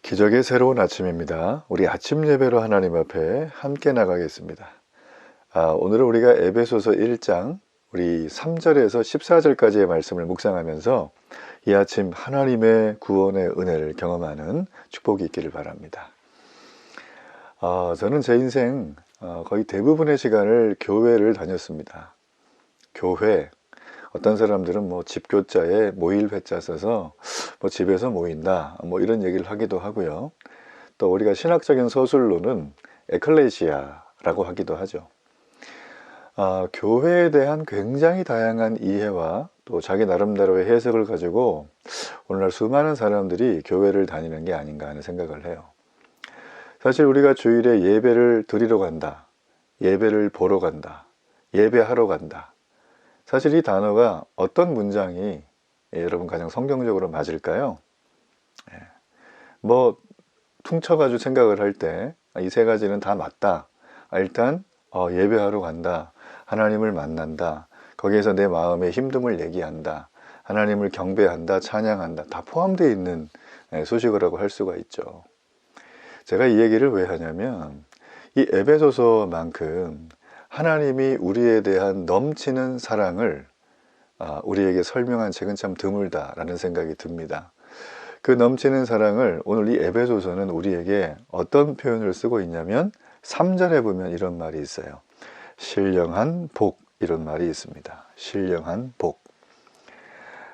기적의 새로운 아침입니다. 우리 아침 예배로 하나님 앞에 함께 나가겠습니다. 오늘은 우리가 에베소서 1장 우리 3절에서 14절까지의 말씀을 묵상하면서 이 아침 하나님의 구원의 은혜를 경험하는 축복이 있기를 바랍니다. 저는 제 인생 거의 대부분의 시간을 교회를 다녔습니다. 교회, 어떤 사람들은 집교자에 모일회자 써서 집에서 모인다 이런 얘기를 하기도 하고요. 또 우리가 신학적인 서술로는 에클레시아라고 하기도 하죠. 교회에 대한 굉장히 다양한 이해와 또 자기 나름대로의 해석을 가지고 오늘날 수많은 사람들이 교회를 다니는 게 아닌가 하는 생각을 해요. 사실 우리가 주일에 예배를 드리러 간다, 예배를 보러 간다, 예배하러 간다, 사실 이 단어가 어떤 문장이 여러분 가장 성경적으로 맞을까요? 퉁쳐가지고 생각을 할 때 이 세 가지는 다 맞다. 일단 예배하러 간다, 하나님을 만난다, 거기에서 내 마음의 힘듦을 얘기한다, 하나님을 경배한다, 찬양한다, 다 포함되어 있는 소식이라고 할 수가 있죠. 제가 이 얘기를 왜 하냐면 이 에베소서만큼 하나님이 우리에 대한 넘치는 사랑을 우리에게 설명한 책은 참 드물다라는 생각이 듭니다. 그 넘치는 사랑을 오늘 이 에베소서는 우리에게 어떤 표현을 쓰고 있냐면 3절에 보면 이런 말이 있어요. 신령한 복, 이런 말이 있습니다. 신령한 복.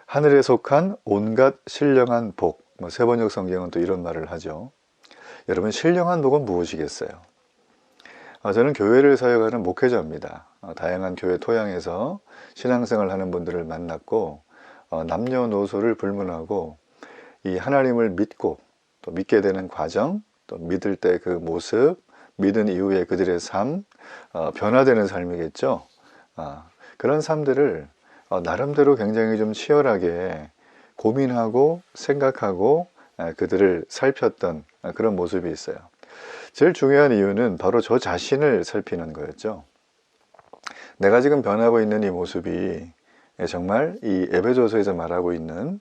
하늘에 속한 온갖 신령한 복. 세번역 성경은 또 이런 말을 하죠. 여러분, 신령한 복은 무엇이겠어요? 저는 교회를 사역하는 목회자입니다. 다양한 교회 토양에서 신앙생활 하는 분들을 만났고 남녀노소를 불문하고 이 하나님을 믿고 또 믿게 되는 과정, 또 믿을 때 그 모습, 믿은 이후에 그들의 삶, 변화되는 삶이겠죠. 그런 삶들을 나름대로 굉장히 좀 치열하게 고민하고 생각하고 그들을 살폈던 그런 모습이 있어요. 제일 중요한 이유는 바로 저 자신을 살피는 거였죠. 내가 지금 변하고 있는 이 모습이 정말 이 에베소서에서 말하고 있는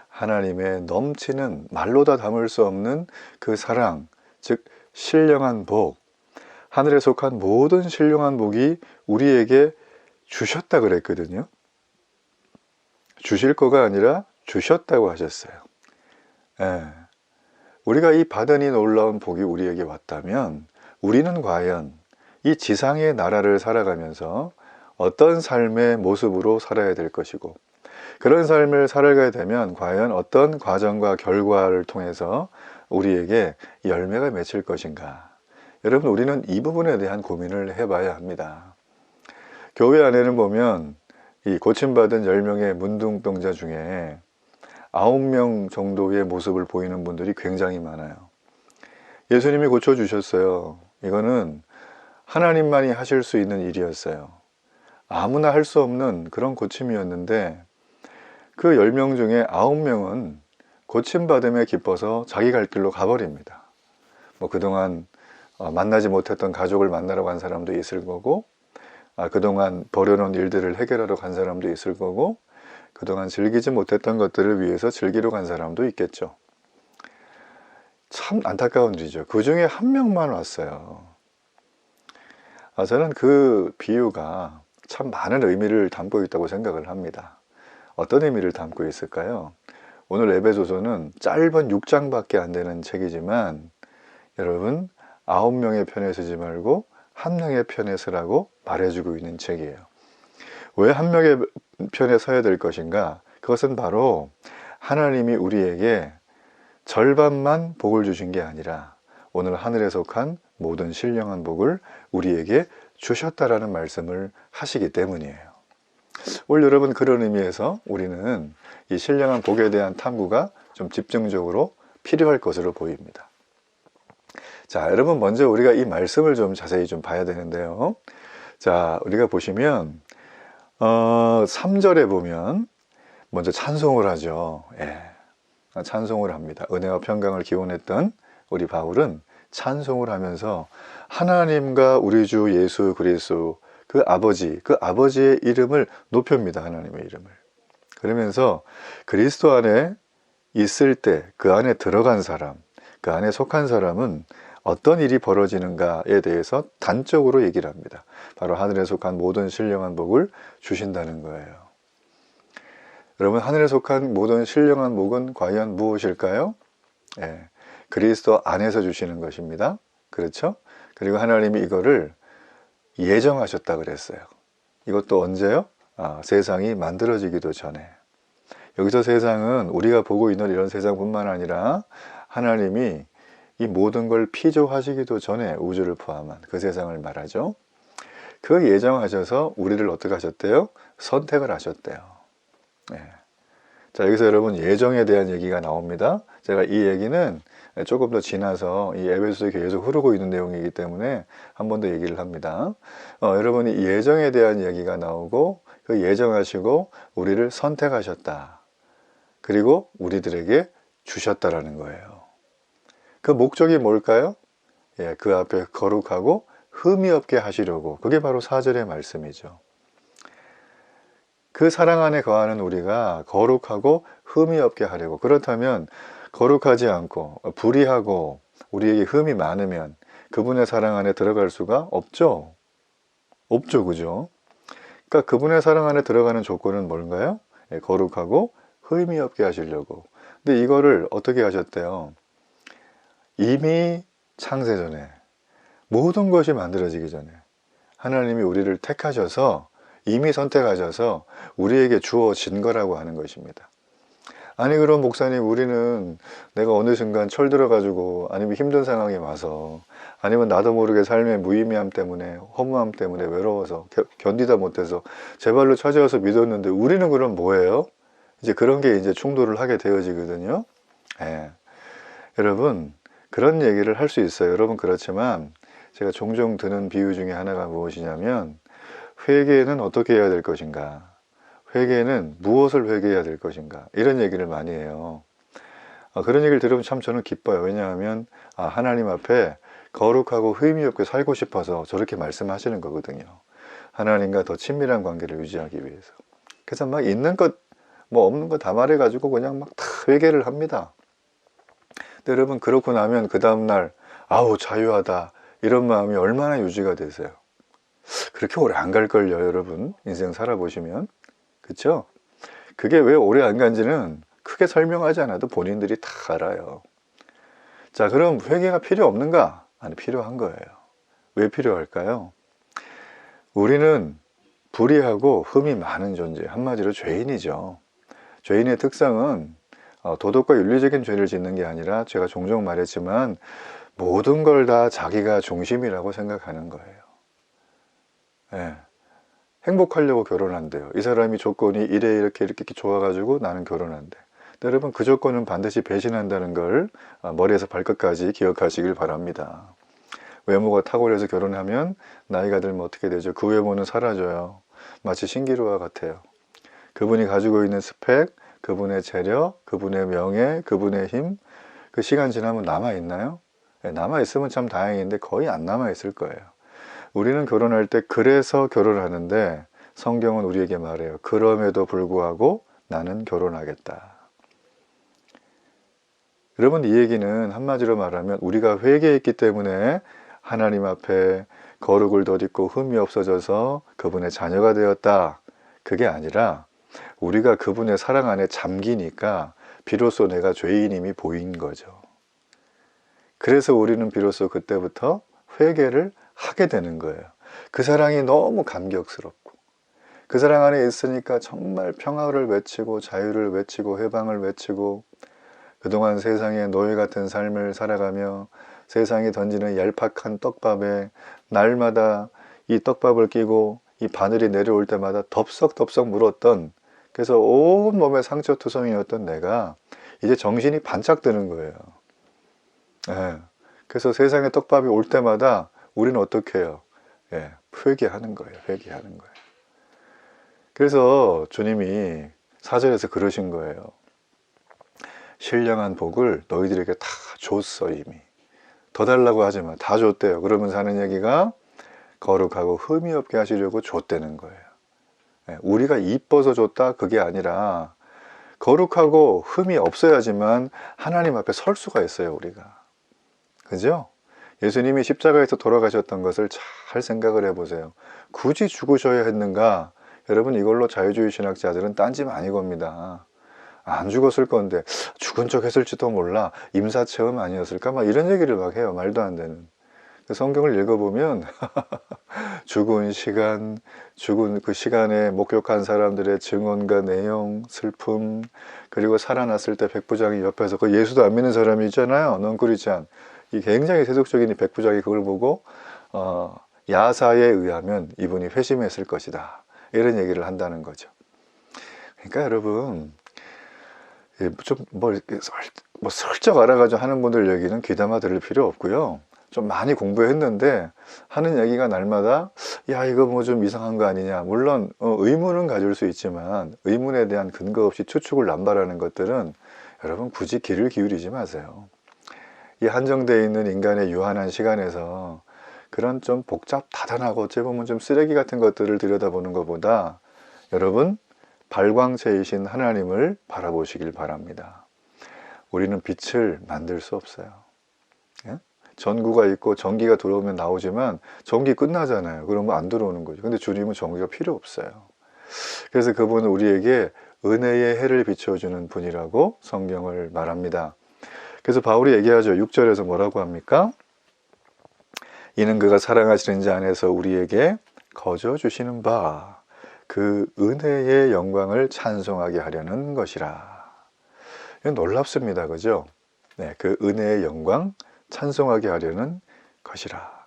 하나님의 넘치는 말로 다 담을 수 없는 그 사랑, 즉 신령한 복, 하늘에 속한 모든 신령한 복이 우리에게 주셨다 그랬거든요. 주실 거가 아니라 주셨다고 하셨어요. 우리가 이 받은 이 놀라운 복이 우리에게 왔다면 우리는 과연 이 지상의 나라를 살아가면서 어떤 삶의 모습으로 살아야 될 것이고, 그런 삶을 살아가야 되면 과연 어떤 과정과 결과를 통해서 우리에게 열매가 맺힐 것인가. 여러분, 우리는 이 부분에 대한 고민을 해봐야 합니다. 교회 안에는 보면 이 고침받은 10명의 문둥병자 중에 9명 정도의 모습을 보이는 분들이 굉장히 많아요. 예수님이 고쳐주셨어요. 이거는 하나님만이 하실 수 있는 일이었어요. 아무나 할 수 없는 그런 고침이었는데 그 10명 중에 9명은 고침받음에 기뻐서 자기 갈 길로 가버립니다. 그동안 만나지 못했던 가족을 만나러 간 사람도 있을 거고, 그동안 버려놓은 일들을 해결하러 간 사람도 있을 거고, 그동안 즐기지 못했던 것들을 위해서 즐기러 간 사람도 있겠죠. 참 안타까운 일이죠. 그 중에 한 명만 왔어요. 저는 그 비유가 참 많은 의미를 담고 있다고 생각을 합니다. 어떤 의미를 담고 있을까요? 오늘 에베소서는 짧은 6장밖에 안 되는 책이지만 여러분, 9명의 편에 서지 말고 1명의 편에 서라고 말해주고 있는 책이에요. 왜 1명의 편에 서야 될 것인가? 그것은 바로 하나님이 우리에게 절반만 복을 주신 게 아니라 오늘 하늘에 속한 모든 신령한 복을 우리에게 주셨다라는 말씀을 하시기 때문이에요. 오늘 여러분, 그런 의미에서 우리는 이 신령한 복에 대한 탐구가 좀 집중적으로 필요할 것으로 보입니다. 자, 여러분, 먼저 우리가 이 말씀을 좀 자세히 좀 봐야 되는데요. 자, 우리가 보시면 3절에 보면 먼저 찬송을 하죠. 찬송을 합니다. 은혜와 평강을 기원했던 우리 바울은 찬송을 하면서 하나님과 우리 주 예수 그리스도 그 아버지의 이름을 높입니다. 하나님의 이름을. 그러면서 그리스도 안에 있을 때 그 안에 들어간 사람, 그 안에 속한 사람은 어떤 일이 벌어지는가에 대해서 단적으로 얘기를 합니다. 바로 하늘에 속한 모든 신령한 복을 주신다는 거예요. 여러분, 하늘에 속한 모든 신령한 복은 과연 무엇일까요? 예, 그리스도 안에서 주시는 것입니다. 그렇죠? 그리고 하나님이 이거를 예정하셨다 그랬어요. 이것도 언제요? 세상이 만들어지기도 전에. 여기서 세상은 우리가 보고 있는 이런 세상뿐만 아니라 하나님이 이 모든 걸 피조하시기도 전에 우주를 포함한 그 세상을 말하죠. 그 예정하셔서 우리를 어떻게 하셨대요? 선택을 하셨대요. 네. 자, 여기서 여러분 예정에 대한 얘기가 나옵니다. 제가 이 얘기는 조금 더 지나서 이 에베소서에 계속 흐르고 있는 내용이기 때문에 한 번 더 얘기를 합니다. 여러분이 예정에 대한 얘기가 나오고 그 예정하시고 우리를 선택하셨다. 그리고 우리들에게 주셨다라는 거예요. 그 목적이 뭘까요? 예, 그 앞에 거룩하고 흠이 없게 하시려고. 그게 바로 4절의 말씀이죠. 그 사랑 안에 거하는 우리가 거룩하고 흠이 없게 하려고. 그렇다면 거룩하지 않고 불의하고 우리에게 흠이 많으면 그분의 사랑 안에 들어갈 수가 없죠. 없죠, 그죠? 그러니까 그분의 사랑 안에 들어가는 조건은 뭔가요? 예, 거룩하고 흠이 없게 하시려고. 근데 이거를 어떻게 하셨대요? 이미 창세전에 모든 것이 만들어지기 전에 하나님이 우리를 택하셔서 이미 선택하셔서 우리에게 주어진 거라고 하는 것입니다. 아니 그럼 목사님, 우리는 내가 어느 순간 철들어가지고 아니면 힘든 상황이 와서 아니면 나도 모르게 삶의 무의미함 때문에 허무함 때문에 외로워서 견디다 못해서 제 발로 찾아와서 믿었는데 우리는 그럼 뭐예요? 이제 그런 게 이제 충돌을 하게 되어지거든요. 예. 여러분, 그런 얘기를 할 수 있어요. 여러분, 그렇지만 제가 종종 드는 비유 중에 하나가 무엇이냐면, 회개는 어떻게 해야 될 것인가, 회개는 무엇을 회개해야 될 것인가, 이런 얘기를 많이 해요. 그런 얘기를 들으면 참 저는 기뻐요. 왜냐하면 하나님 앞에 거룩하고 흠이 없게 살고 싶어서 저렇게 말씀하시는 거거든요. 하나님과 더 친밀한 관계를 유지하기 위해서. 그래서 막 있는 것 뭐 없는 거 다 말해가지고 그냥 막 다 회개를 합니다. 근데 여러분, 그렇고 나면 그 다음날 아우 자유하다 이런 마음이 얼마나 유지가 되세요? 그렇게 오래 안 갈걸요, 여러분. 인생 살아보시면. 그쵸? 그게 왜 오래 안 간지는 크게 설명하지 않아도 본인들이 다 알아요. 자, 그럼 회개가 필요 없는가? 아니, 필요한 거예요. 왜 필요할까요? 우리는 불의하고 흠이 많은 존재, 한마디로 죄인이죠. 죄인의 특성은 도덕과 윤리적인 죄를 짓는 게 아니라, 제가 종종 말했지만 모든 걸 다 자기가 중심이라고 생각하는 거예요. 예. 행복하려고 결혼한대요. 이 사람이 조건이 이렇게 좋아가지고 나는 결혼한대. 근데 여러분, 그 조건은 반드시 배신한다는 걸 머리에서 발끝까지 기억하시길 바랍니다. 외모가 탁월해서 결혼하면 나이가 들면 어떻게 되죠? 그 외모는 사라져요. 마치 신기루와 같아요. 그분이 가지고 있는 스펙, 그분의 재력, 그분의 명예, 그분의 힘, 그 시간 지나면 남아있나요? 네, 남아있으면 참 다행인데 거의 안 남아있을 거예요. 우리는 결혼할 때 그래서 결혼하는데 성경은 우리에게 말해요. 그럼에도 불구하고 나는 결혼하겠다. 여러분, 이 얘기는 한마디로 말하면 우리가 회개했기 때문에 하나님 앞에 거룩을 덧입고 흠이 없어져서 그분의 자녀가 되었다. 그게 아니라 우리가 그분의 사랑 안에 잠기니까 비로소 내가 죄인임이 보인 거죠. 그래서 우리는 비로소 그때부터 회개를 하게 되는 거예요. 그 사랑이 너무 감격스럽고, 그 사랑 안에 있으니까 정말 평화를 외치고 자유를 외치고 해방을 외치고, 그동안 세상의 노예 같은 삶을 살아가며 세상이 던지는 얄팍한 떡밥에 날마다 이 떡밥을 끼고 이 바늘이 내려올 때마다 덥석덥석 물었던, 그래서 온몸에 상처투성이었던 내가 이제 정신이 반짝 드는 거예요. 예. 그래서 세상에 떡밥이 올 때마다 우리는 어떻게 해요? 예, 회개하는 거예요. 회개하는 거예요. 그래서 주님이 4절에서 그러신 거예요. 신령한 복을 너희들에게 다 줬어. 이미 더 달라고 하지 마. 다 줬대요. 그러면서 하는 얘기가 거룩하고 흠이 없게 하시려고 줬다는 거예요. 예, 우리가 이뻐서 줬다 그게 아니라 거룩하고 흠이 없어야지만 하나님 앞에 설 수가 있어요. 우리가 그죠? 예수님이 십자가에서 돌아가셨던 것을 잘 생각을 해보세요. 굳이 죽으셔야 했는가? 여러분, 이걸로 자유주의 신학자들은 딴지 많이 겁니다. 안 죽었을 건데 죽은 척 했을지도 몰라, 임사체험 아니었을까, 막 이런 얘기를 막 해요. 말도 안 되는. 성경을 읽어보면 죽은 시간, 죽은 그 시간에 목격한 사람들의 증언과 내용, 슬픔, 그리고 살아났을 때 백부장이 옆에서, 그 예수도 안 믿는 사람이 있잖아요. 넌꾸리찬. 이 굉장히 세속적인 이 백부장이 그걸 보고 야사에 의하면 이분이 회심했을 것이다, 이런 얘기를 한다는 거죠. 그러니까 여러분, 좀 뭐 슬쩍 알아가지고 하는 분들 얘기는 귀담아 들을 필요 없고요. 좀 많이 공부했는데 하는 얘기가 날마다 야, 이거 뭐 좀 이상한 거 아니냐. 물론 의문은 가질 수 있지만 의문에 대한 근거 없이 추측을 남발하는 것들은 여러분 굳이 귀를 기울이지 마세요. 이 한정되어 있는 인간의 유한한 시간에서 그런 좀 복잡 다단하고 어찌 보면 좀 쓰레기 같은 것들을 들여다보는 것보다 여러분, 발광체이신 하나님을 바라보시길 바랍니다. 우리는 빛을 만들 수 없어요. 예? 전구가 있고 전기가 들어오면 나오지만 전기 끝나잖아요. 그러면 안 들어오는 거죠. 근데 주님은 전기가 필요 없어요. 그래서 그분은 우리에게 은혜의 해를 비춰주는 분이라고 성경을 말합니다. 그래서 바울이 얘기하죠. 6절에서 뭐라고 합니까? 이는 그가 사랑하시는 자 안에서 우리에게 거저 주시는 바 그 은혜의 영광을 찬송하게 하려는 것이라. 이건 놀랍습니다. 그죠? 네, 그 은혜의 영광 찬송하게 하려는 것이라.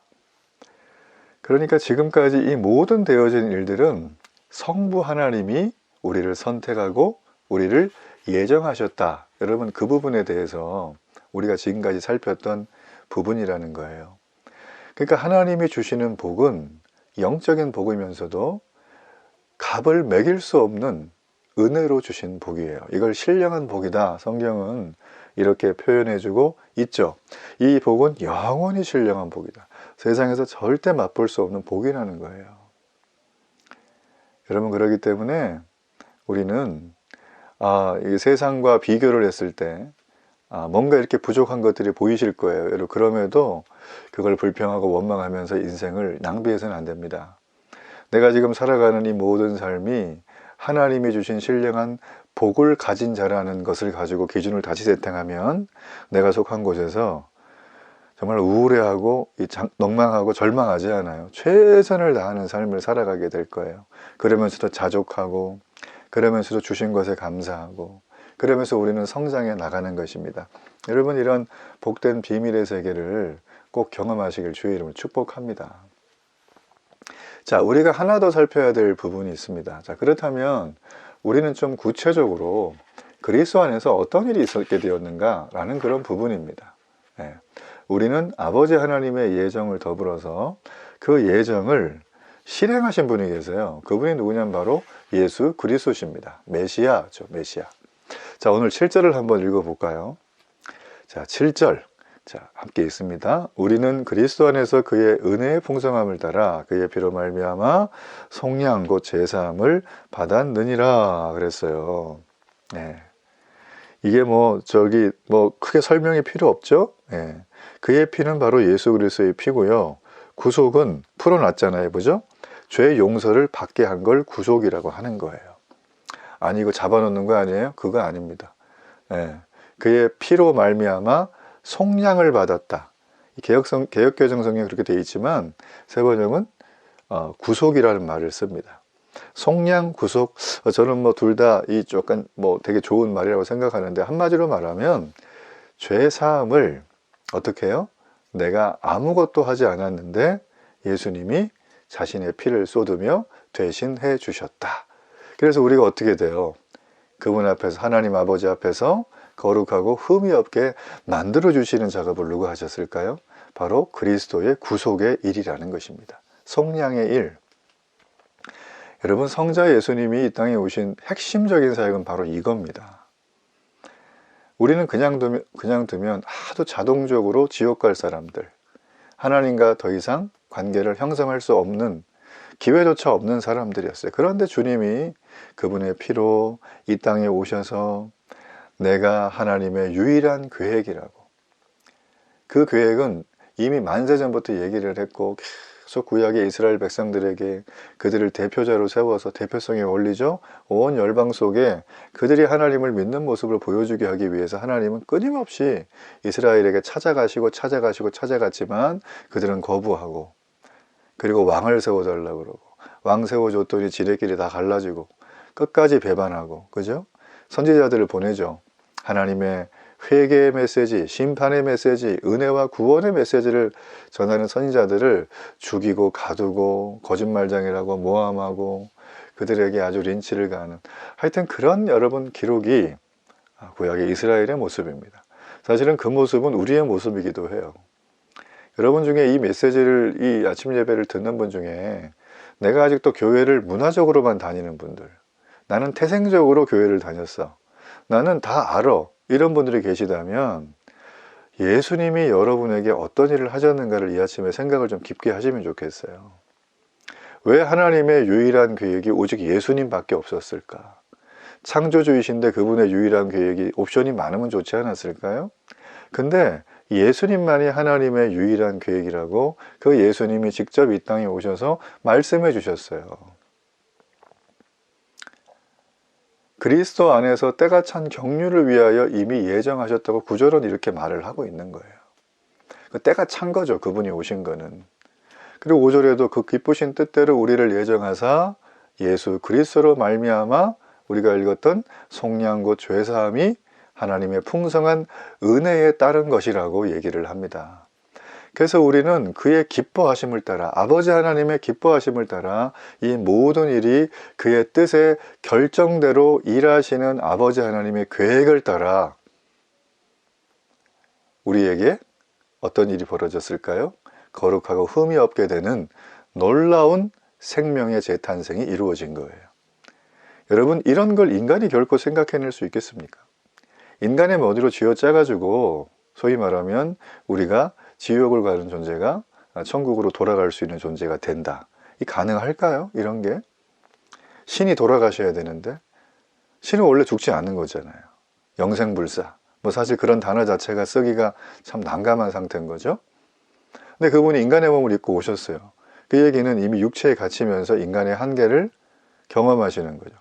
그러니까 지금까지 이 모든 되어진 일들은 성부 하나님이 우리를 선택하고 우리를 예정하셨다. 여러분, 그 부분에 대해서 우리가 지금까지 살폈던 부분이라는 거예요. 그러니까 하나님이 주시는 복은 영적인 복이면서도 값을 매길 수 없는 은혜로 주신 복이에요. 이걸 신령한 복이다, 성경은 이렇게 표현해주고 있죠. 이 복은 영원히 신령한 복이다. 세상에서 절대 맛볼 수 없는 복이라는 거예요. 여러분, 그렇기 때문에 우리는 이 세상과 비교를 했을 때 뭔가 이렇게 부족한 것들이 보이실 거예요. 여러분, 그럼에도 그걸 불평하고 원망하면서 인생을 낭비해서는 안 됩니다. 내가 지금 살아가는 이 모든 삶이 하나님이 주신 신령한 복을 가진 자라는 것을 가지고 기준을 다시 세팅하면 내가 속한 곳에서 정말 우울해하고 넉망하고 절망하지 않아요. 최선을 다하는 삶을 살아가게 될 거예요. 그러면서도 자족하고, 그러면서도 주신 것에 감사하고, 그러면서 우리는 성장해 나가는 것입니다. 여러분, 이런 복된 비밀의 세계를 꼭 경험하시길 주의 이름으로 축복합니다. 자, 우리가 하나 더 살펴야 될 부분이 있습니다. 자, 그렇다면 우리는 좀 구체적으로 그리스도 안에서 어떤 일이 있었게 되었는가 라는 그런 부분입니다. 네. 우리는 아버지 하나님의 예정을 더불어서 그 예정을 실행하신 분이 계세요. 그분이 누구냐면 바로 예수 그리스도십니다. 메시아죠, 메시아. 자, 오늘 7절을 한번 읽어볼까요? 자, 7절. 자, 함께 읽습니다. 우리는 그리스도 안에서 그의 은혜의 풍성함을 따라 그의 피로 말미암아 속량 곧 제사함을 받았느니라 그랬어요. 네. 이게 크게 설명이 필요 없죠? 네. 그의 피는 바로 예수 그리스도의 피고요. 구속은 풀어놨잖아요. 그죠? 죄의 용서를 받게 한 걸 구속이라고 하는 거예요. 아니, 이거 잡아놓는 거 아니에요? 그거 아닙니다. 네. 그의 피로 말미암아 속량을 받았다. 개역개정 성경에 그렇게 되어 있지만 새 번역은 구속이라는 말을 씁니다. 속량, 구속, 저는 둘 다 이 약간 되게 좋은 말이라고 생각하는데, 한마디로 말하면 죄 사함을 어떻게 해요? 내가 아무것도 하지 않았는데 예수님이 자신의 피를 쏟으며 대신해 주셨다. 그래서 우리가 어떻게 돼요? 그분 앞에서, 하나님 아버지 앞에서 거룩하고 흠이 없게 만들어주시는 작업을 누가 하셨을까요? 바로 그리스도의 구속의 일이라는 것입니다. 속량의 일. 여러분, 성자 예수님이 이 땅에 오신 핵심적인 사역은 바로 이겁니다. 우리는 그냥 두면 하도 자동적으로 지옥 갈 사람들, 하나님과 더 이상 관계를 형성할 수 없는, 기회조차 없는 사람들이었어요. 그런데 주님이 그분의 피로 이 땅에 오셔서 내가 하나님의 유일한 계획이라고, 그 계획은 이미 만세 전부터 얘기를 했고 계속 구약의 이스라엘 백성들에게 그들을 대표자로 세워서 대표성의 원리죠. 온 열방 속에 그들이 하나님을 믿는 모습을 보여주게 하기 위해서 하나님은 끊임없이 이스라엘에게 찾아갔지만 그들은 거부하고, 그리고 왕을 세워달라고 그러고, 왕 세워줬더니 지네끼리 다 갈라지고 끝까지 배반하고, 그죠? 선지자들을 보내죠. 하나님의 회개의 메시지, 심판의 메시지, 은혜와 구원의 메시지를 전하는 선지자들을 죽이고 가두고 거짓말장이라고 모함하고 그들에게 아주 린치를 가하는, 하여튼 그런 여러분 기록이 구약의 이스라엘의 모습입니다. 사실은 그 모습은 우리의 모습이기도 해요. 여러분 중에 이 메시지를, 이 아침 예배를 듣는 분 중에 내가 아직도 교회를 문화적으로만 다니는 분들, 나는 태생적으로 교회를 다녔어, 나는 다 알아, 이런 분들이 계시다면 예수님이 여러분에게 어떤 일을 하셨는가를 이 아침에 생각을 좀 깊게 하시면 좋겠어요. 왜 하나님의 유일한 계획이 오직 예수님밖에 없었을까? 창조주이신데 그분의 유일한 계획이 옵션이 많으면 좋지 않았을까요? 근데 예수님만이 하나님의 유일한 계획이라고 그 예수님이 직접 이 땅에 오셔서 말씀해 주셨어요. 그리스도 안에서 때가 찬 경륜을 위하여 이미 예정하셨다고 구절은 이렇게 말을 하고 있는 거예요. 그 때가 찬 거죠, 그분이 오신 거는. 그리고 5절에도 그 기쁘신 뜻대로 우리를 예정하사 예수 그리스도로 말미암아 우리가 읽었던 속량 곧 죄사함이 하나님의 풍성한 은혜에 따른 것이라고 얘기를 합니다. 그래서 우리는 그의 기뻐하심을 따라, 아버지 하나님의 기뻐하심을 따라 이 모든 일이 그의 뜻의 결정대로 일하시는 아버지 하나님의 계획을 따라 우리에게 어떤 일이 벌어졌을까요? 거룩하고 흠이 없게 되는 놀라운 생명의 재탄생이 이루어진 거예요. 여러분, 이런 걸 인간이 결코 생각해낼 수 있겠습니까? 인간의 머리로 쥐어짜가지고 소위 말하면 우리가 지옥을 가는 존재가 천국으로 돌아갈 수 있는 존재가 된다. 이 가능할까요? 이런 게? 신이 돌아가셔야 되는데 신은 원래 죽지 않는 거잖아요. 영생불사. 뭐 사실 그런 단어 자체가 쓰기가 참 난감한 상태인 거죠. 근데 그분이 인간의 몸을 입고 오셨어요. 그 얘기는 이미 육체에 갇히면서 인간의 한계를 경험하시는 거죠.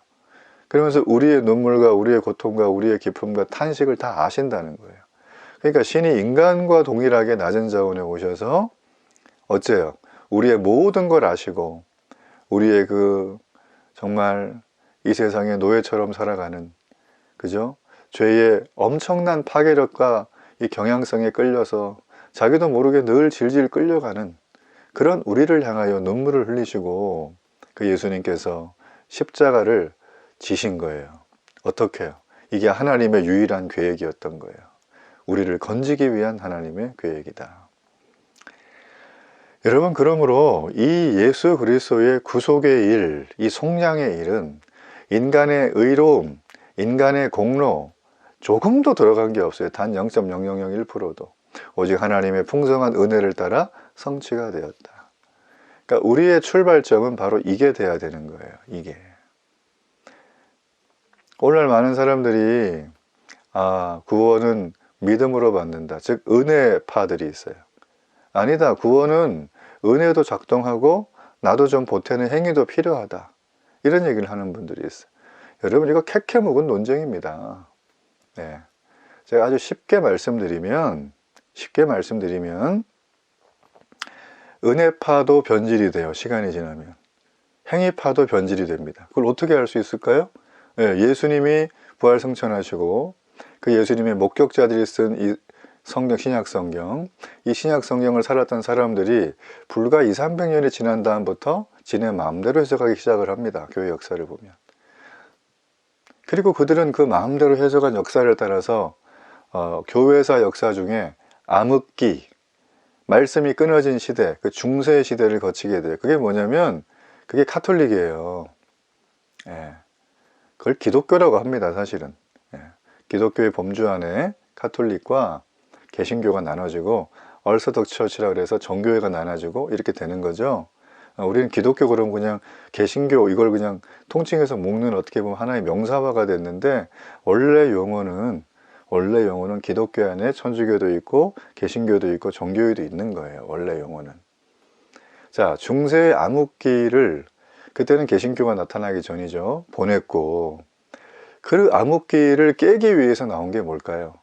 그러면서 우리의 눈물과 우리의 고통과 우리의 기쁨과 탄식을 다 아신다는 거예요. 그러니까 신이 인간과 동일하게 낮은 자원에 오셔서 어째요? 우리의 모든 걸 아시고 우리의 그 정말 이 세상의 노예처럼 살아가는, 그죠? 죄의 엄청난 파괴력과 이 경향성에 끌려서 자기도 모르게 늘 질질 끌려가는 그런 우리를 향하여 눈물을 흘리시고 그 예수님께서 십자가를 지신 거예요. 어떻게요? 이게 하나님의 유일한 계획이었던 거예요. 우리를 건지기 위한 하나님의 계획이다. 여러분, 그러므로 이 예수 그리스도의 구속의 일, 이 속량의 일은 인간의 의로움, 인간의 공로 조금도 들어간 게 없어요. 단 0.0001%도. 오직 하나님의 풍성한 은혜를 따라 성취가 되었다. 그러니까 우리의 출발점은 바로 이게 돼야 되는 거예요. 이게. 오늘날 많은 사람들이 구원은 믿음으로 받는다, 즉 은혜파들이 있어요. 아니다, 구원은 은혜도 작동하고 나도 좀 보태는 행위도 필요하다, 이런 얘기를 하는 분들이 있어요. 여러분, 이거 캐캐 묵은 논쟁입니다. 네. 제가 아주 쉽게 말씀드리면 은혜파도 변질이 돼요. 시간이 지나면. 행위파도 변질이 됩니다. 그걸 어떻게 알 수 있을까요? 네, 예수님이 부활승천하시고 그 예수님의 목격자들이 쓴 이 성경, 신약성경, 이 신약성경을 살았던 사람들이 불과 200~300년이 지난 다음부터 지네 마음대로 해석하기 시작을 합니다. 교회 역사를 보면. 그리고 그들은 그 마음대로 해석한 역사를 따라서 교회사 역사 중에 암흑기, 말씀이 끊어진 시대, 그 중세 시대를 거치게 돼요. 그게 뭐냐면 그게 카톨릭이에요. 예. 그걸 기독교라고 합니다. 사실은. 예. 기독교의 범주 안에 카톨릭과 개신교가 나눠지고 얼서덕 처치라 그래서 정교회가 나눠지고 이렇게 되는 거죠. 우리는 기독교 그러면 그냥 개신교 이걸 그냥 통칭해서 묶는, 어떻게 보면 하나의 명사화가 됐는데 원래 용어는 원래 용어는 기독교 안에 천주교도 있고 개신교도 있고 정교회도 있는 거예요. 원래 용어는. 자, 중세의 암흑기를 그때는 개신교가 나타나기 전이죠. 보냈고 그 암흑기를 깨기 위해서 나온 게 뭘까요?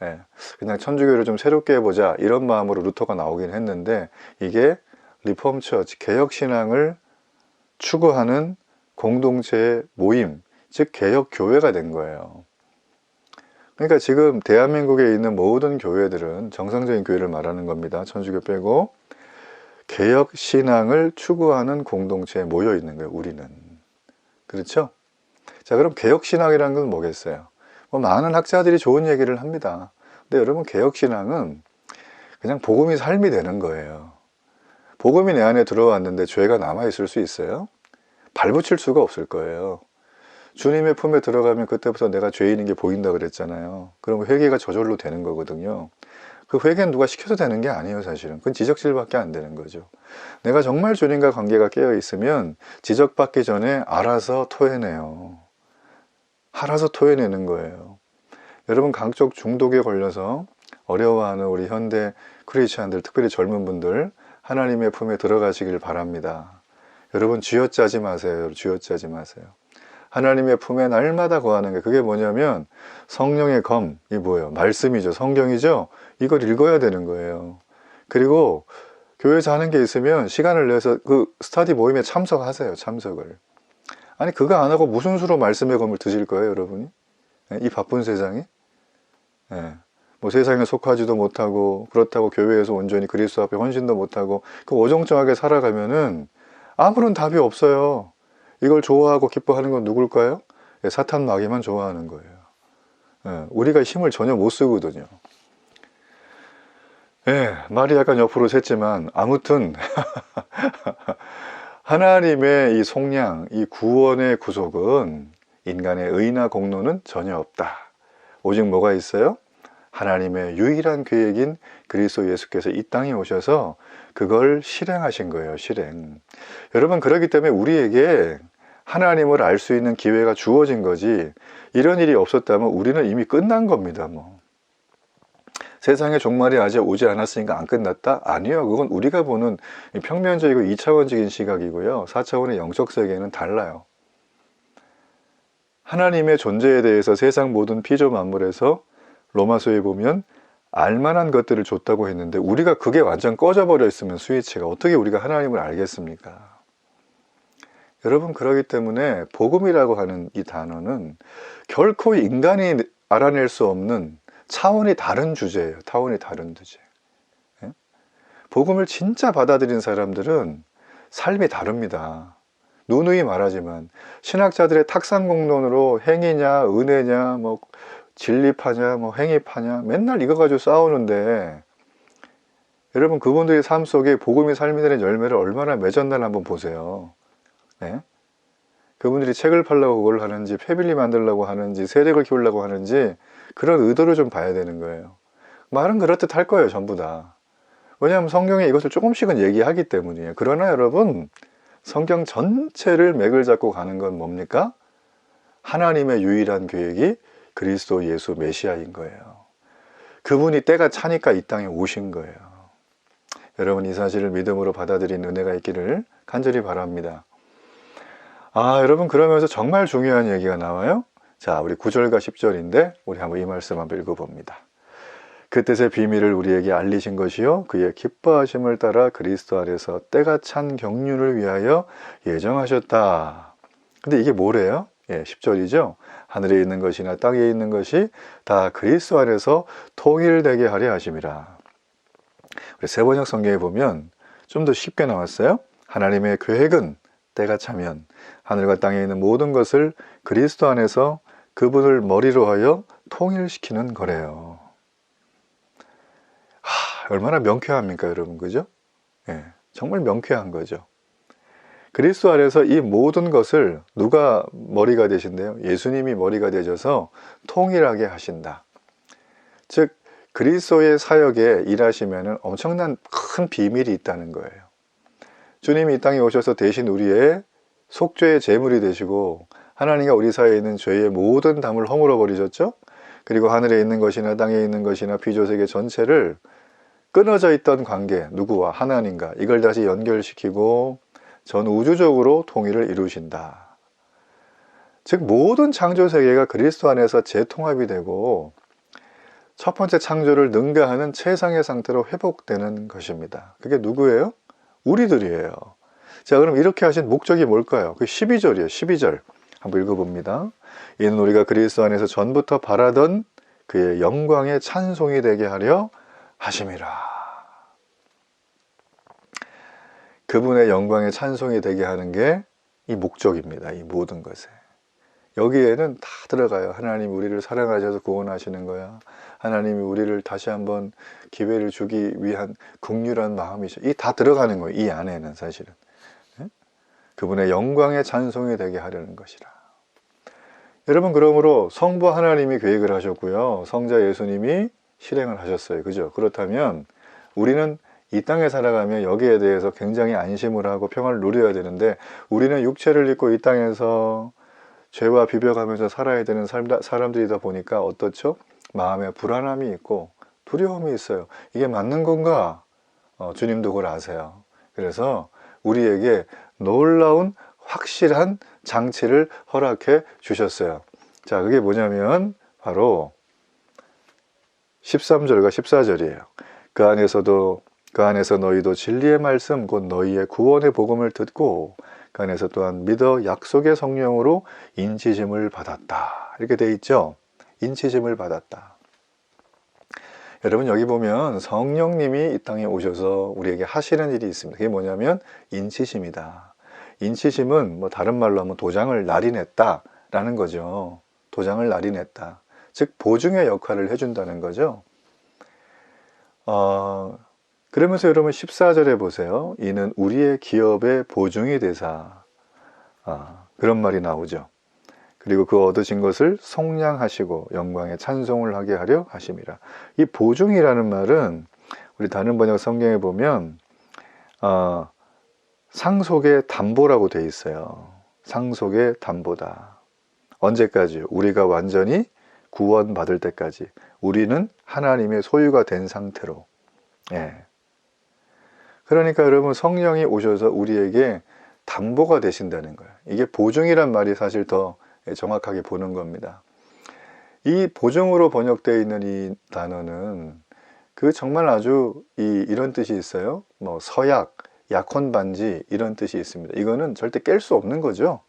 예, 그냥 천주교를 좀 새롭게 해보자 이런 마음으로 루터가 나오긴 했는데 이게 리폼 처치, 개혁신앙을 추구하는 공동체의 모임, 즉 개혁교회가 된 거예요. 그러니까 지금 대한민국에 있는 모든 교회들은 정상적인 교회를 말하는 겁니다. 천주교 빼고 개혁신앙을 추구하는 공동체에 모여 있는 거예요. 우리는. 그렇죠? 자, 그럼 개혁신앙이라는 건 뭐겠어요? 많은 학자들이 좋은 얘기를 합니다. 근데 여러분, 개혁신앙은 그냥 복음이 삶이 되는 거예요. 복음이 내 안에 들어왔는데 죄가 남아있을 수 있어요? 발붙일 수가 없을 거예요. 주님의 품에 들어가면 그때부터 내가 죄인인 게 보인다 그랬잖아요. 그럼 회개가 저절로 되는 거거든요. 그 회개는 누가 시켜서 되는 게 아니에요, 사실은. 그건 지적질밖에 안 되는 거죠. 내가 정말 주님과 관계가 깨어 있으면 지적받기 전에 알아서 토해내요. 알아서 토해내는 거예요. 여러분, 강적 중독에 걸려서 어려워하는 우리 현대 크리스찬들, 특별히 젊은 분들, 하나님의 품에 들어가시길 바랍니다. 여러분, 쥐어짜지 마세요. 쥐어짜지 마세요. 하나님의 품에 날마다 거하는 게, 그게 뭐냐면 성령의 검, 이 뭐예요? 말씀이죠. 성경이죠. 이걸 읽어야 되는 거예요. 그리고 교회에서 하는 게 있으면 시간을 내서 그 스터디 모임에 참석하세요. 참석을. 아니, 그거 안 하고 무슨 수로 말씀의 검을 드실 거예요, 여러분이? 이 바쁜 세상에? 뭐 세상에 속하지도 못하고, 그렇다고 교회에서 온전히 그리스도 앞에 헌신도 못하고, 그 어정쩡하게 살아가면은 아무런 답이 없어요. 이걸 좋아하고 기뻐하는 건 누굴까요? 사탄 마귀만 좋아하는 거예요. 우리가 힘을 전혀 못 쓰거든요. 말이 약간 옆으로 샜지만 아무튼 하나님의 이 속량, 이 구원의 구속은 인간의 의나 공로는 전혀 없다. 오직 뭐가 있어요? 하나님의 유일한 계획인 그리스도 예수께서 이 땅에 오셔서 그걸 실행하신 거예요. 실행. 여러분, 그렇기 때문에 우리에게 하나님을 알 수 있는 기회가 주어진 거지, 이런 일이 없었다면 우리는 이미 끝난 겁니다. 세상의 종말이 아직 오지 않았으니까 안 끝났다? 아니요. 그건 우리가 보는 평면적이고 2차원적인 시각이고요. 4차원의 영적 세계는 달라요. 하나님의 존재에 대해서 세상 모든 피조 만물에서 로마서에 보면 알만한 것들을 줬다고 했는데, 우리가 그게 완전 꺼져버려 있으면 스위치가, 어떻게 우리가 하나님을 알겠습니까? 여러분, 그러기 때문에 복음이라고 하는 이 단어는 결코 인간이 알아낼 수 없는 차원이 다른 주제예요. 차원이 다른 주제. 복음을 진짜 받아들인 사람들은 삶이 다릅니다. 누누이 말하지만 신학자들의 탁상공론으로 행위냐 은혜냐 뭐 진리파냐 뭐 행위파냐 맨날 이거 가지고 싸우는데, 여러분, 그분들의 삶 속에 복음이 삶이 되는 열매를 얼마나 맺었나 한번 보세요. 그분들이 책을 팔려고 그걸 하는지, 패밀리 만들려고 하는지, 세력을 키우려고 하는지, 그런 의도를 좀 봐야 되는 거예요. 말은 그렇듯할 거예요, 전부 다. 왜냐하면 성경에 이것을 조금씩은 얘기하기 때문이에요. 그러나 여러분, 성경 전체를 맥을 잡고 가는 건 뭡니까? 하나님의 유일한 계획이 그리스도 예수 메시아인 거예요. 그분이 때가 차니까 이 땅에 오신 거예요. 여러분, 이 사실을 믿음으로 받아들인 은혜가 있기를 간절히 바랍니다. 여러분, 그러면서 정말 중요한 얘기가 나와요. 자, 우리 9절과 10절인데 우리 한번 이 말씀 한번 읽어봅니다. 그 뜻의 비밀을 우리에게 알리신 것이요 그의 기뻐하심을 따라 그리스도 안에서 때가 찬 경륜을 위하여 예정하셨다. 근데 이게 뭐래요? 10절이죠. 하늘에 있는 것이나 땅에 있는 것이 다 그리스도 안에서 통일되게 하려 하심이라. 우리 세번역 성경에 보면 좀 더 쉽게 나왔어요. 하나님의 계획은 때가 차면 하늘과 땅에 있는 모든 것을 그리스도 안에서 그분을 머리로 하여 통일시키는 거래요. 얼마나 명쾌합니까, 여러분, 그죠? 정말 명쾌한 거죠. 그리스도 안에서 이 모든 것을 누가 머리가 되신대요? 예수님이 머리가 되셔서 통일하게 하신다. 즉, 그리스도의 사역에 일하시면 엄청난 큰 비밀이 있다는 거예요. 주님이 이 땅에 오셔서 대신 우리의 속죄의 제물이 되시고, 하나님과 우리 사이에 있는 죄의 모든 담을 허물어 버리셨죠? 그리고 하늘에 있는 것이나 땅에 있는 것이나 피조세계 전체를 끊어져 있던 관계, 누구와? 하나님과 이걸 다시 연결시키고 전 우주적으로 통일을 이루신다. 즉 모든 창조세계가 그리스도 안에서 재통합이 되고 첫 번째 창조를 능가하는 최상의 상태로 회복되는 것입니다. 그게 누구예요? 우리들이에요. 자, 그럼 이렇게 하신 목적이 뭘까요? 그 12절이에요. 12절 한번 읽어봅니다. 이는 우리가 그리스도 안에서 전부터 바라던 그의 영광의 찬송이 되게 하려 하심이라. 그분의 영광의 찬송이 되게 하는 게 이 목적입니다. 이 모든 것에. 여기에는 다 들어가요. 하나님이 우리를 사랑하셔서 구원하시는 거야. 하나님이 우리를 다시 한번 기회를 주기 위한 긍휼한 마음이셔. 이 다 들어가는 거예요. 이 안에는 사실은. 그분의 영광의 찬송이 되게 하려는 것이라. 여러분, 그러므로 성부 하나님이 계획을 하셨고요. 성자 예수님이 실행을 하셨어요. 그죠? 그렇다면 우리는 이 땅에 살아가며 여기에 대해서 굉장히 안심을 하고 평안을 누려야 되는데 우리는 육체를 입고 이 땅에서 죄와 비벼가면서 살아야 되는 사람들이다 보니까 어떻죠? 마음에 불안함이 있고 두려움이 있어요. 이게 맞는 건가? 주님도 그걸 아세요. 그래서 우리에게 놀라운 확실한 장치를 허락해 주셨어요. 자, 그게 뭐냐면 바로 13절과 14절이에요. 그 안에서 너희도 진리의 말씀 곧 너희의 구원의 복음을 듣고 그 안에서 또한 믿어 약속의 성령으로 인치심을 받았다. 이렇게 돼 있죠. 인치심을 받았다. 여러분, 여기 보면 성령님이 이 땅에 오셔서 우리에게 하시는 일이 있습니다. 그게 뭐냐면 인치심이다. 인치심은 뭐 다른 말로 하면 도장을 날인했다 라는 거죠. 도장을 날인했다. 즉 보증의 역할을 해준다는 거죠. 그러면서 여러분 14절에 보세요. 이는 우리의 기업의 보증이 되사. 그런 말이 나오죠. 그리고 그 얻으신 것을 속량하시고 영광의 찬송을 하게 하려 하심이라. 이 보증이라는 말은 우리 다른 번역 성경에 보면 상속의 담보라고 돼 있어요. 상속의 담보다. 언제까지? 우리가 완전히 구원받을 때까지. 우리는 하나님의 소유가 된 상태로. 예. 그러니까 여러분, 성령이 오셔서 우리에게 담보가 되신다는 거예요. 이게 보증이란 말이 사실 더 정확하게 보는 겁니다. 이 보증으로 번역되어 있는 이 단어는 그 정말 아주 이런 뜻이 있어요. 뭐 서약, 약혼 반지 이런 뜻이 있습니다. 이거는 절대 깰 수 없는 거죠.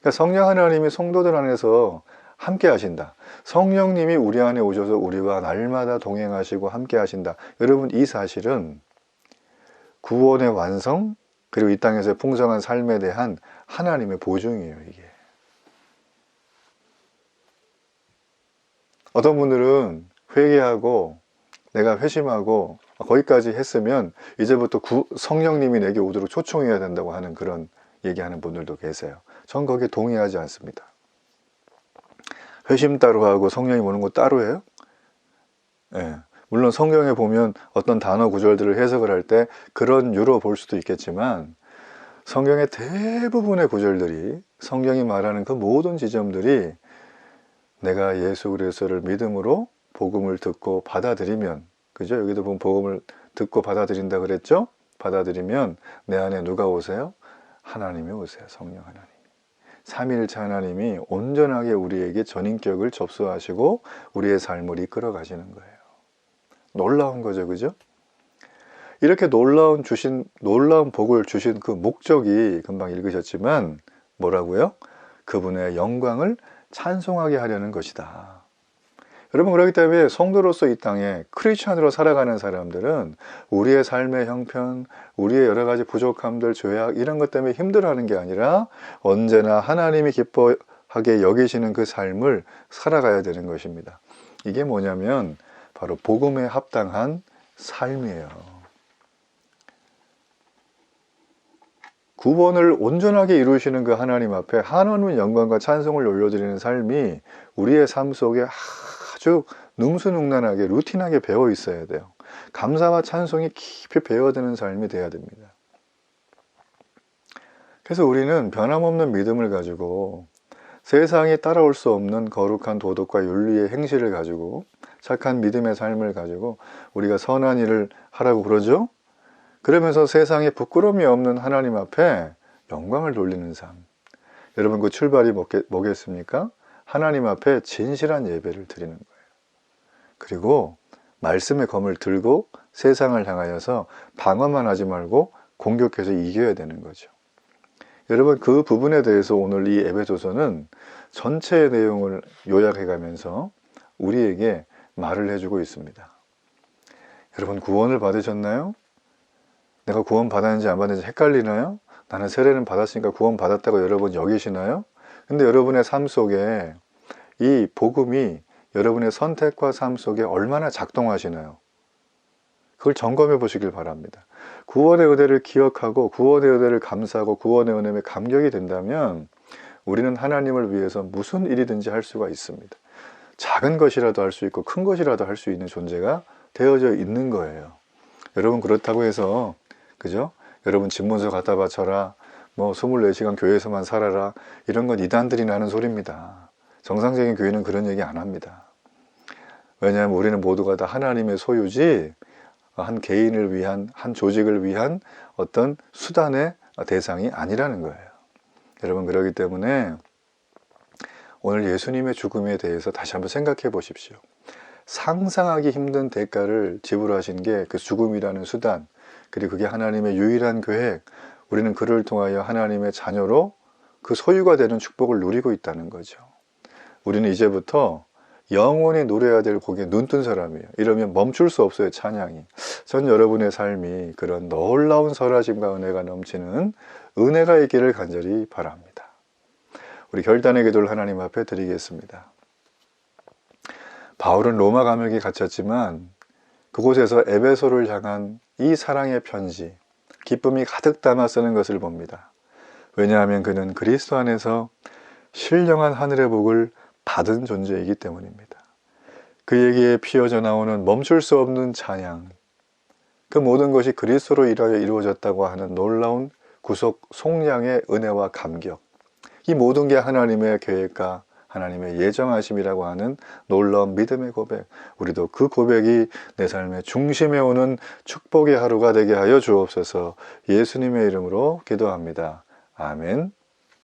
그러니까 성령 하나님이 성도들 안에서 함께 하신다. 성령님이 우리 안에 오셔서 우리와 날마다 동행하시고 함께 하신다. 여러분, 이 사실은 구원의 완성 그리고 이 땅에서의 풍성한 삶에 대한 하나님의 보증이에요. 이게 어떤 분들은 회개하고 내가 회심하고 거기까지 했으면 이제부터 성령님이 내게 오도록 초청해야 된다고 하는 그런 얘기하는 분들도 계세요. 전 거기에 동의하지 않습니다. 회심 따로 하고 성령이 오는 거 따로 해요? 예. 물론 성경에 보면 어떤 단어 구절들을 해석을 할 때 그런 유로 볼 수도 있겠지만 성경의 대부분의 구절들이 성경이 말하는 그 모든 지점들이 내가 예수 그리스도를 믿음으로 복음을 듣고 받아들이면, 그죠? 여기도 보면 복음을 듣고 받아들인다 그랬죠? 받아들이면 내 안에 누가 오세요? 하나님이 오세요. 성령 하나님. 삼위일체 하나님이 온전하게 우리에게 전인격을 접수하시고 우리의 삶을 이끌어 가시는 거예요. 놀라운 거죠, 그죠? 이렇게 놀라운 복을 주신 그 목적이 금방 읽으셨지만 뭐라고요? 그분의 영광을 찬송하게 하려는 것이다. 여러분, 그렇기 때문에 성도로서 이 땅에 크리스찬으로 살아가는 사람들은 우리의 삶의 형편, 우리의 여러 가지 부족함들, 죄악 이런 것 때문에 힘들어하는 게 아니라 언제나 하나님이 기뻐하게 여기시는 그 삶을 살아가야 되는 것입니다. 이게 뭐냐면 바로 복음에 합당한 삶이에요. 구원을 온전하게 이루시는 그 하나님 앞에 한없는 영광과 찬송을 올려드리는 삶이 우리의 삶 속에 아주 능수능란하게 루틴하게 배어 있어야 돼요. 감사와 찬송이 깊이 배어드는 삶이 돼야 됩니다. 그래서 우리는 변함없는 믿음을 가지고 세상이 따라올 수 없는 거룩한 도덕과 윤리의 행실을 가지고 착한 믿음의 삶을 가지고 우리가 선한 일을 하라고 그러죠. 그러면서 세상에 부끄러움이 없는 하나님 앞에 영광을 돌리는 삶. 여러분 그 출발이 뭐겠습니까? 하나님 앞에 진실한 예배를 드리는 거예요. 그리고 말씀의 검을 들고 세상을 향하여서 방어만 하지 말고 공격해서 이겨야 되는 거죠. 여러분 그 부분에 대해서 오늘 이 에베소서는 전체의 내용을 요약해 가면서 우리에게 말을 해주고 있습니다. 여러분 구원을 받으셨나요? 내가 구원 받았는지 안 받았는지 헷갈리나요? 나는 세례는 받았으니까 구원 받았다고 여러분 여기시나요? 근데 여러분의 삶 속에 이 복음이 여러분의 선택과 삶 속에 얼마나 작동하시나요? 그걸 점검해 보시길 바랍니다. 구원의 은혜를 기억하고 구원의 은혜를 감사하고 구원의 은혜에 감격이 된다면 우리는 하나님을 위해서 무슨 일이든지 할 수가 있습니다. 작은 것이라도 할 수 있고 큰 것이라도 할 수 있는 존재가 되어져 있는 거예요. 여러분 그렇다고 해서 그죠? 여러분 집문서 갖다 바쳐라, 뭐 24시간 교회에서만 살아라, 이런 건 이단들이나 하는 소리입니다. 정상적인 교회는 그런 얘기 안 합니다. 왜냐하면 우리는 모두가 다 하나님의 소유지 한 개인을 위한, 한 조직을 위한 어떤 수단의 대상이 아니라는 거예요. 여러분 그렇기 때문에 오늘 예수님의 죽음에 대해서 다시 한번 생각해 보십시오. 상상하기 힘든 대가를 지불하신 게 그 죽음이라는 수단, 그리고 그게 하나님의 유일한 계획, 우리는 그를 통하여 하나님의 자녀로 그 소유가 되는 축복을 누리고 있다는 거죠. 우리는 이제부터 영원히 누려야 될 곡에 눈뜬 사람이에요. 이러면 멈출 수 없어요, 찬양이. 전 여러분의 삶이 그런 놀라운 설하심과 은혜가 넘치는 은혜가 있기를 간절히 바랍니다. 우리 결단의 기도를 하나님 앞에 드리겠습니다. 바울은 로마 감옥에 갇혔지만 그곳에서 에베소를 향한 이 사랑의 편지, 기쁨이 가득 담아 쓰는 것을 봅니다. 왜냐하면 그는 그리스도 안에서 신령한 하늘의 복을 받은 존재이기 때문입니다. 그에게 피어져 나오는 멈출 수 없는 찬양, 그 모든 것이 그리스도로 인하여 이루어졌다고 하는 놀라운 구속 속량의 은혜와 감격, 이 모든 게 하나님의 계획과 하나님의 예정하심이라고 하는 놀라운 믿음의 고백, 우리도 그 고백이 내 삶의 중심에 오는 축복의 하루가 되게 하여 주옵소서. 예수님의 이름으로 기도합니다. 아멘.